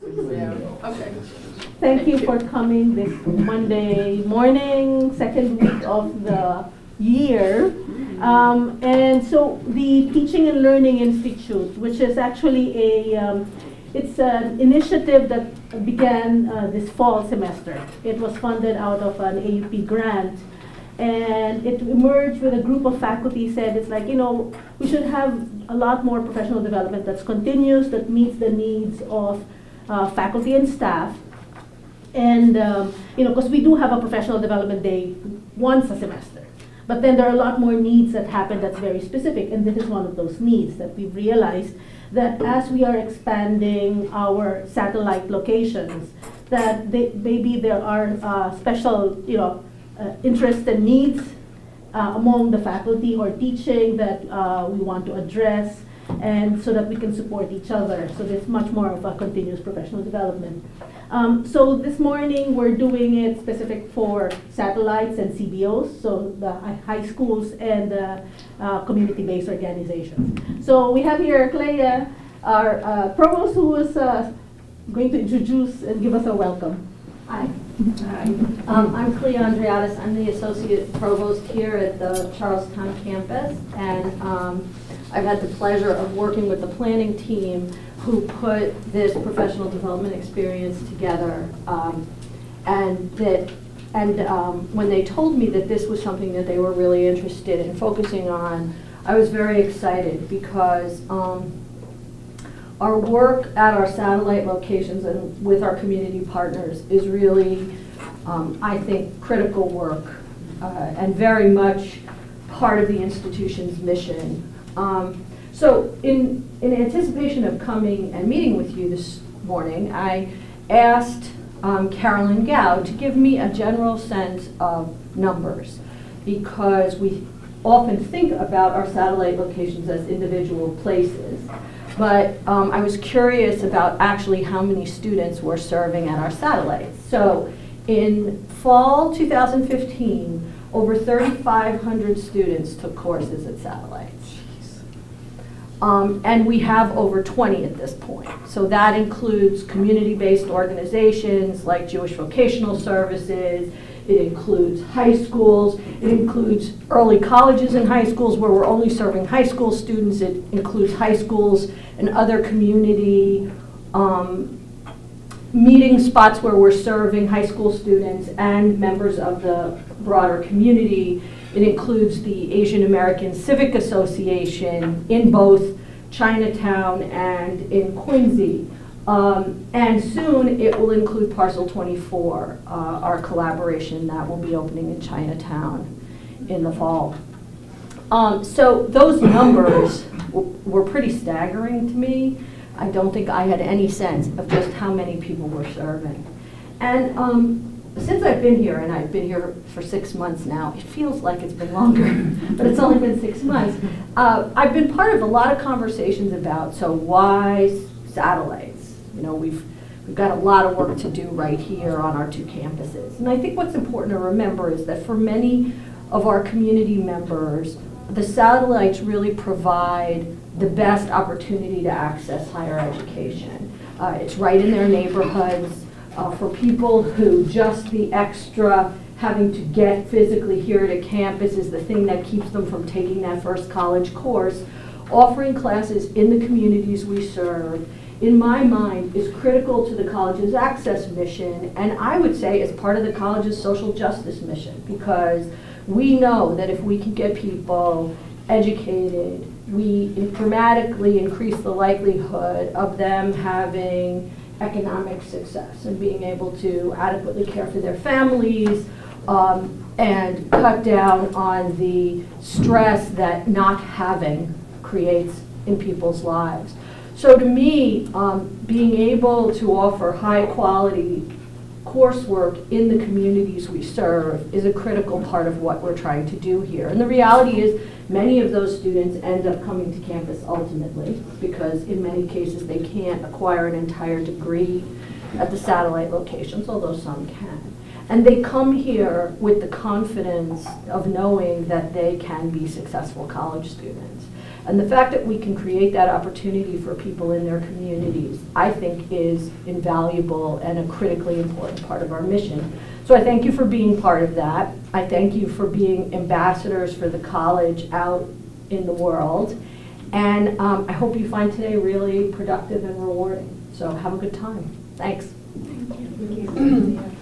Okay. Thank you for coming this Monday morning, second week of the year. And so the Teaching and Learning Institute, which is actually it's an initiative that began this fall semester. It was funded out of an AUP grant. And it emerged with a group of faculty said, it's like, we should have a lot more professional development that's continuous, that meets the needs of faculty and staff. And, because we do have a professional development day once a semester. But then there are a lot more needs that happen that's very specific. And this is one of those needs that we've realized that as we are expanding our satellite locations, that maybe there are special, interests and needs among the faculty or teaching that we want to address, and so that we can support each other. So there's much more of a continuous professional development. So this morning we're doing it specific for satellites and CBOs, so the high schools and community-based organizations. So we have here Clea, our provost, who is going to introduce and give us a welcome. Hi. Hi. I'm Clea Andreadis. I'm the Associate Provost here at the Charlestown campus, and I've had the pleasure of working with the planning team who put this professional development experience together. When they told me that this was something that they were really interested in focusing on, I was very excited because our work at our satellite locations and with our community partners is really, I think, critical work and very much part of the institution's mission. So in anticipation of coming and meeting with you this morning, I asked Carolyn Gow to give me a general sense of numbers, because we often think about our satellite locations as individual places. But I was curious about actually how many students we're serving at our satellites. So in fall 2015, over 3,500 students took courses at satellites. And we have over 20 at this point. So that includes community-based organizations like Jewish Vocational Services. It includes high schools. It includes early colleges and high schools where we're only serving high school students. It includes high schools and other community meeting spots where we're serving high school students and members of the broader community. It includes the Asian American Civic Association in both Chinatown and in Quincy. And soon it will include Parcel 24, our collaboration that will be opening in Chinatown in the fall. So those numbers were pretty staggering to me. I don't think I had any sense of just how many people we're serving. And since I've been here, and I've been here for 6 months now, it feels like it's been longer, but it's only been 6 months. I've been part of a lot of conversations about, so why satellites? We've got a lot of work to do right here on our 2 campuses. And I think what's important to remember is that for many of our community members, the satellites really provide the best opportunity to access higher education. It's right in their neighborhoods. For people who just the extra having to get physically here to campus is the thing that keeps them from taking that first college course, offering classes in the communities we serve, in my mind, is critical to the college's access mission, and I would say is part of the college's social justice mission, because we know that if we can get people educated, we dramatically increase the likelihood of them having economic success and being able to adequately care for their families and cut down on the stress that not having creates in people's lives. So to me, being able to offer high quality coursework in the communities we serve is a critical part of what we're trying to do here. And the reality is many of those students end up coming to campus ultimately, because in many cases they can't acquire an entire degree at the satellite locations, although some can. And they come here with the confidence of knowing that they can be successful college students. And the fact that we can create that opportunity for people in their communities, I think, is invaluable and a critically important part of our mission. So I thank you for being part of that. I thank you for being ambassadors for the college out in the world. And I hope you find today really productive and rewarding. So have a good time. Thanks. Thank you.